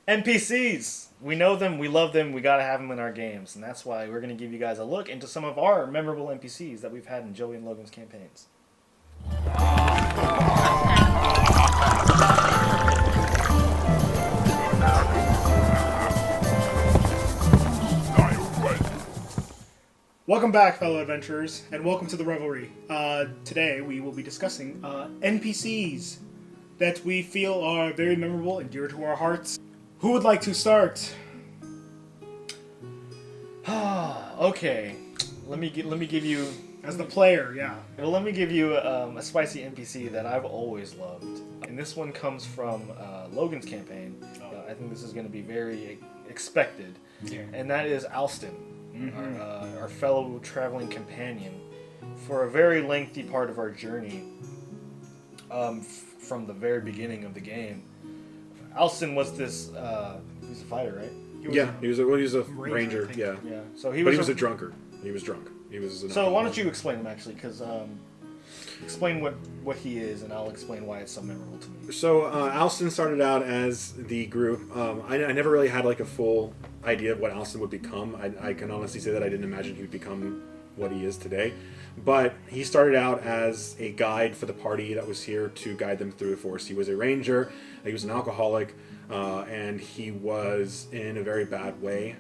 NPCs. We know them, we love them, we gotta have them in our games. And that's why we're gonna give you guys a look into some of our memorable NPCs that we've had in Joey and Logan's campaigns. Welcome back, fellow adventurers, and welcome to the Revelry. Today we will be discussing NPCs that we feel are very memorable and dear to our hearts. Who would like to start? Okay, let me give you As the player, yeah. let me give you a spicy NPC that I've always loved, and this one comes from Logan's campaign. I think this is going to be very expected, and that is Alston. Our fellow traveling companion for a very lengthy part of our journey from the very beginning of the game. Alston was this he was a fighter, right? He was a ranger. Yeah. So he was a drunkard. He was drunk. So why don't you explain him actually? Because explain what he is, and I'll explain why it's so memorable to me. So Alston started out as the group. I never really had like a full idea of what Alston would become. I can honestly say that I didn't imagine he would become what he is today. But he started out as a guide for the party that was here to guide them through the forest. He was a ranger. He was an alcoholic, and he was in a very bad way.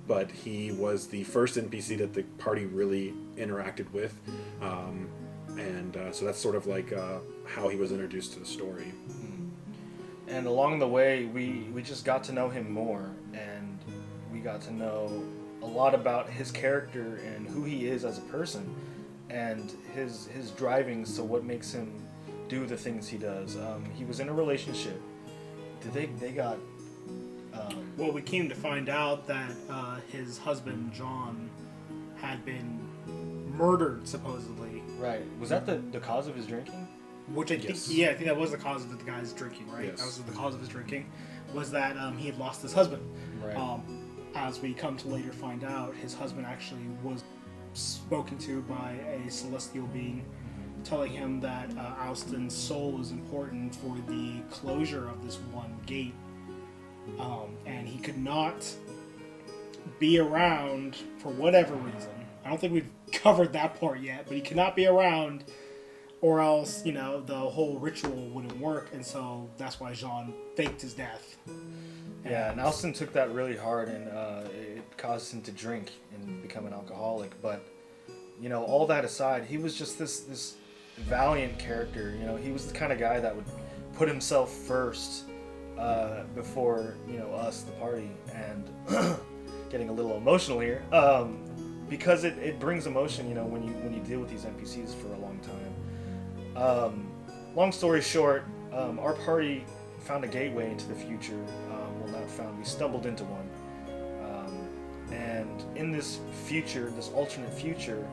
But he was the first NPC that the party really interacted with. So that's sort of like how he was introduced to the story. And along the way, we just got to know him more, and we got to know a lot about his character and who he is as a person, and his drivings to what makes him do the things he does. He was in a relationship. They got... Well, we came to find out that his husband, John, had been murdered, supposedly. Right. Was that the cause of his drinking? Which I think, I think that was the cause of the guy's drinking, right? Yes. That was the cause of his drinking, was that he had lost his husband. Right. As we come to later find out, his husband actually was spoken to by a celestial being, telling him that Alston's soul was important for the closure of this one gate, and he could not be around for whatever reason. I don't think we've covered that part yet, but he could not be around, or else, the whole ritual wouldn't work, and so that's why Jean faked his death. Yeah, and Alston took that really hard, and it caused him to drink and become an alcoholic. But, all that aside, he was just this valiant character. He was the kind of guy that would put himself first before, us, the party. And getting a little emotional here, because it brings emotion, when you deal with these NPCs for a long time. Long story short, our party found a gateway into the future. Well, not found, we stumbled into one. And in this future, this alternate future,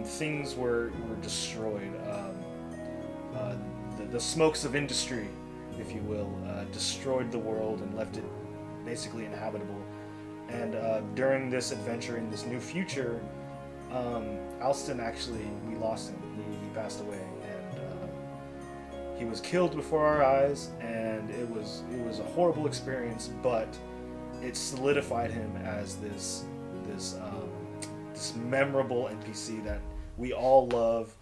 things were destroyed. The smokes of industry, if you will, destroyed the world and left it basically inhabitable. And during this adventure in this new future, Alston actually, we lost him. He passed away, and he was killed before our eyes, and it was a horrible experience. But it solidified him as this memorable NPC that we all love,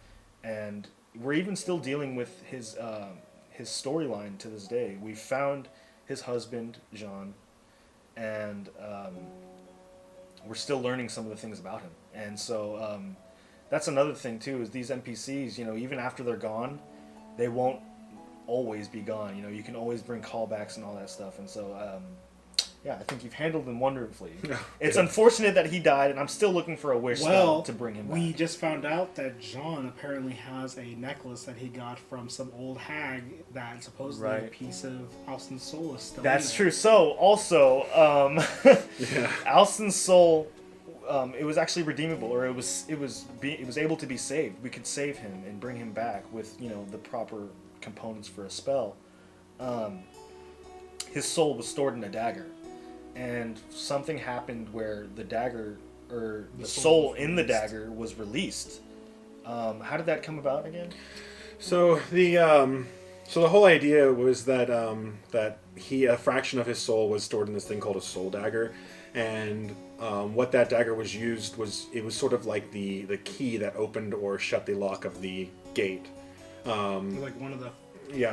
and we're even still dealing with his storyline to this day. We found his husband, Jean, and we're still learning some of the things about him. And so that's another thing too, is these NPCs, even after they're gone, they won't always be gone. You can always bring callbacks and all that stuff. And so I think you've handled them wonderfully. It's unfortunate that he died, and I'm still looking for a wish spell to bring him back. We just found out that John apparently has a necklace that he got from some old hag that supposedly a piece of Alston's soul is still That's in true. So, also, Alston's soul, it was actually redeemable, or it was able to be saved. We could save him and bring him back with, the proper components for a spell. His soul was stored in a dagger. And something happened where the dagger, or the soul in the dagger, was released. How did that come about again? So So the whole idea was that a fraction of his soul was stored in this thing called a soul dagger, and what that dagger was used was sort of like the key that opened or shut the lock of the gate. Like one of the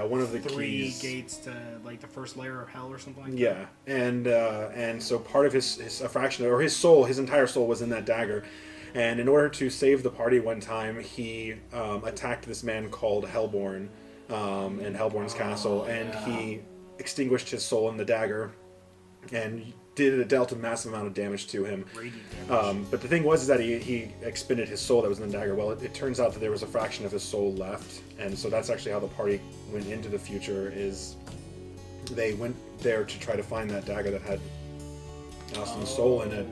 one of the three keys. gates to like the first layer of hell or something like that. Yeah, and so part of a fraction or his soul, his entire soul was in that dagger. And in order to save the party one time, he attacked this man called Hellborn in Hellborn's castle, and he extinguished his soul in the dagger and dealt a massive amount of damage to him. But the thing was that he expended his soul that was in the dagger. Well, it turns out that there was a fraction of his soul left, and so that's actually how the party went into the future. Is they went there to try to find that dagger that had Alston's soul in it.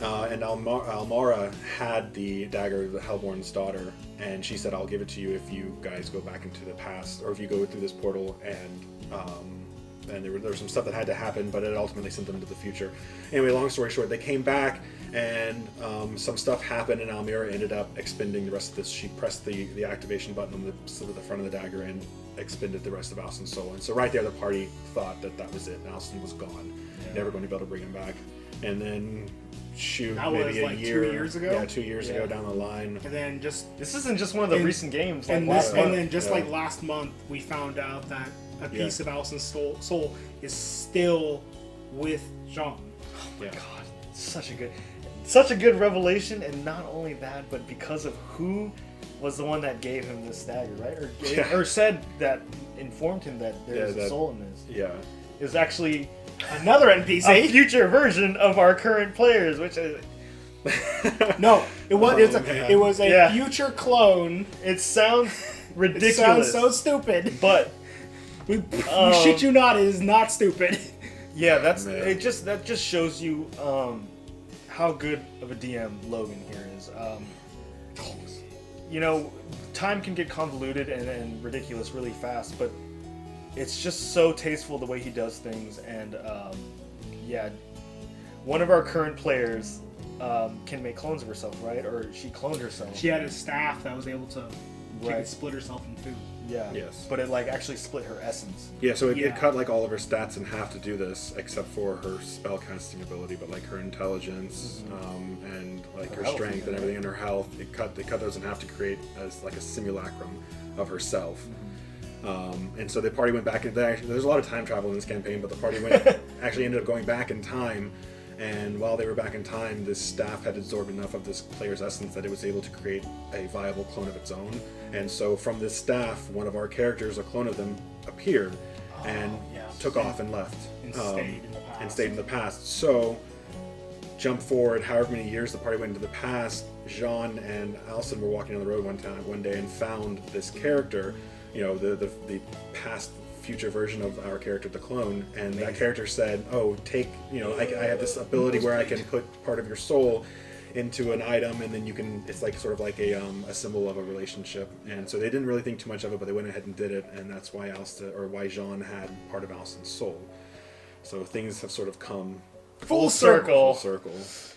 And Almara had the dagger of the Hellborn's daughter, and she said, "I'll give it to you if you guys go back into the past, or if you go through this portal." And there was some stuff that had to happen, but it ultimately sent them into the future. Anyway, long story short, they came back, and some stuff happened, and Almira ended up expending the rest of this. She pressed the activation button on the front of the dagger and expended the rest of Alston's soul. And so right there, the party thought that was it. Alston was gone, never going to be able to bring him back. And then that maybe was a like year, 2 years ago. Yeah, 2 years ago down the line. And then This isn't just one of the recent games. Like and last month. then just like last month, we found out that a piece of Alston's soul is still with Jean. Oh my god, such a good revelation, and not only that, but because of who was the one that gave him this dagger, right? Or said that, informed him that there's a soul in this. Yeah. It was actually Another NPC, a future version of our current players, which is no, it was a future clone. It sounds ridiculous. It sounds so stupid, but we shit you not, it is not stupid. Yeah, that just shows you how good of a DM Logan here is. Time can get convoluted and ridiculous really fast, but it's just so tasteful the way he does things. And one of our current players can make clones of herself, right? Or she cloned herself. She had a staff that was able to she Right. could split herself in two. Yeah. Yes. But it actually split her essence. Yeah, so it cut all of her stats in half to do this, except for her spellcasting ability, but like her intelligence and like her strength and everything, and her health. They cut those in half to create as like a simulacrum of herself. And so the party went back. There's a lot of time travel in this campaign, but the party actually ended up going back in time. And while they were back in time, this staff had absorbed enough of this player's essence that it was able to create a viable clone of its own. And so from this staff, one of our characters, a clone of them, appeared and took off and left. And stayed in the past. And stayed in the past. So, jump forward however many years the party went into the past, Jean and Alston were walking on the road one day and found this character, the past future version of our character, the clone, and that character said, "Oh, take, I have this ability where I can put part of your soul into an item, and then you can. It's like sort of like a symbol of a relationship." And so they didn't really think too much of it, but they went ahead and did it, and that's why why Jean had part of Alston's soul. So things have sort of come Full circle. Full circle.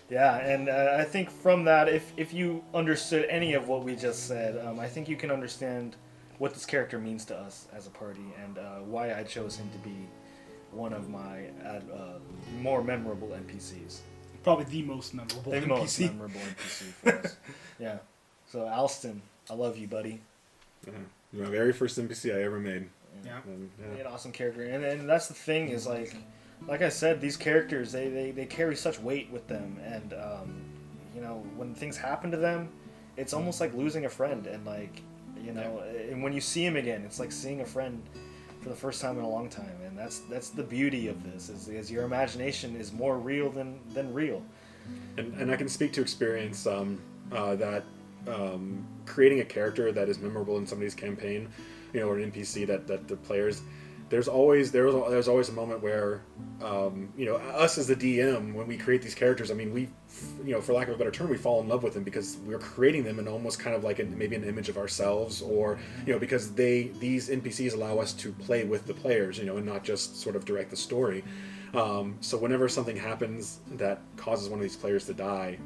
Yeah, and I think from that, if you understood any of what we just said, I think you can understand what this character means to us as a party, and why I chose him to be one of my more memorable NPCs. Probably the most memorable The NPC. most memorable NPC for us. Yeah. So Alston, I love you, buddy. My very first NPC I ever made. Yeah. An awesome character, and that's the thing is like I said, these characters they carry such weight with them, and when things happen to them, it's almost like losing a friend, and and when you see him again, it's like seeing a friend for the first time in a long time, and that's the beauty of this is your imagination is more real than real. And I can speak to experience that creating a character that is memorable in somebody's campaign, or an NPC that the players. There's always a moment where, us as the DM, when we create these characters, I mean, we, for lack of a better term, we fall in love with them because we're creating them in almost kind of like maybe an image of ourselves, or, because these NPCs allow us to play with the players, and not just sort of direct the story. So whenever something happens that causes one of these players to die,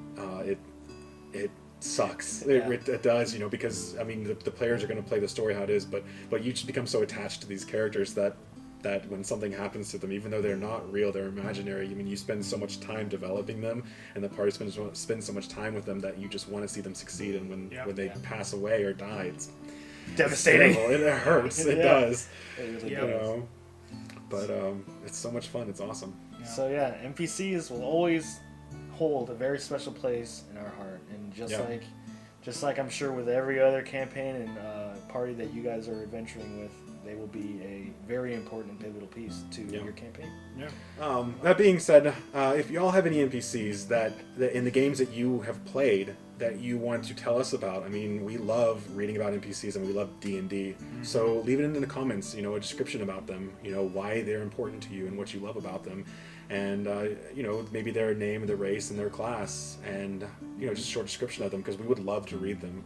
sucks. Yeah. It does, because I mean the players are going to play the story how it is, but you just become so attached to these characters that when something happens to them, even though they're not real, they're imaginary. I mean, you spend so much time developing them, and the party spends so much time with them that you just want to see them succeed. And when they pass away or die, it's Devastating. terrible. It hurts. It does. It really Yeah. does. But it's so much fun. It's awesome. So yeah, NPCs will always hold a very special place in our heart, and just like I'm sure with every other campaign and party that you guys are adventuring with, they will be a very important and pivotal piece to your campaign. Yeah. That being said, if y'all have any NPCs that in the games that you have played that you want to tell us about, I mean, we love reading about NPCs and we love D&D. So leave it in the comments, a description about them, why they're important to you and what you love about them. And, maybe their name, their race, and their class, and, just a short description of them, because we would love to read them.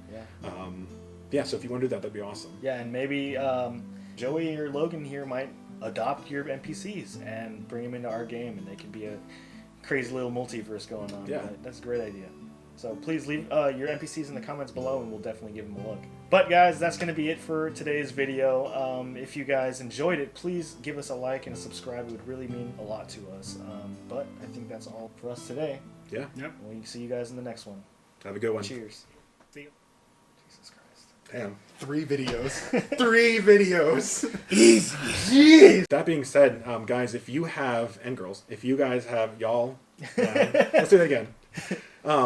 Yeah. So if you want to do that, that'd be awesome. Yeah, and maybe Joey or Logan here might adopt your NPCs and bring them into our game, and they could be a crazy little multiverse going on. Yeah. That's a great idea. So please leave your NPCs in the comments below, and we'll definitely give them a look. But guys, that's going to be it for today's video. If you guys enjoyed it, please give us a like and a subscribe. It would really mean a lot to us. But I think that's all for us today. Yeah. Yep. We'll see you guys in the next one. Have a good one. Cheers. See you. Jesus Christ. Damn. 3 videos. 3 videos. Easy. Jeez. That being said, guys, if you have, and girls, if you guys have, y'all, let's do that again. Bam.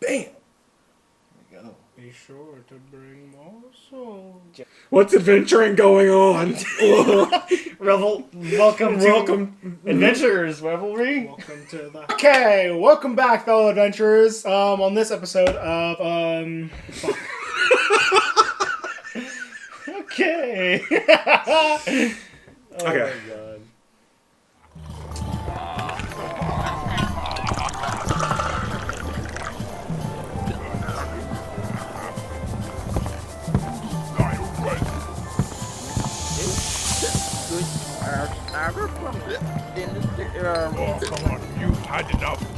There we go. Be sure to bring more souls. What's adventuring going on? Welcome to Adventurers Revelry. Welcome to the. Okay, welcome back, fellow adventurers. On this episode of fuck. Okay. Oh Okay. my god. Oh, come on, you've had enough.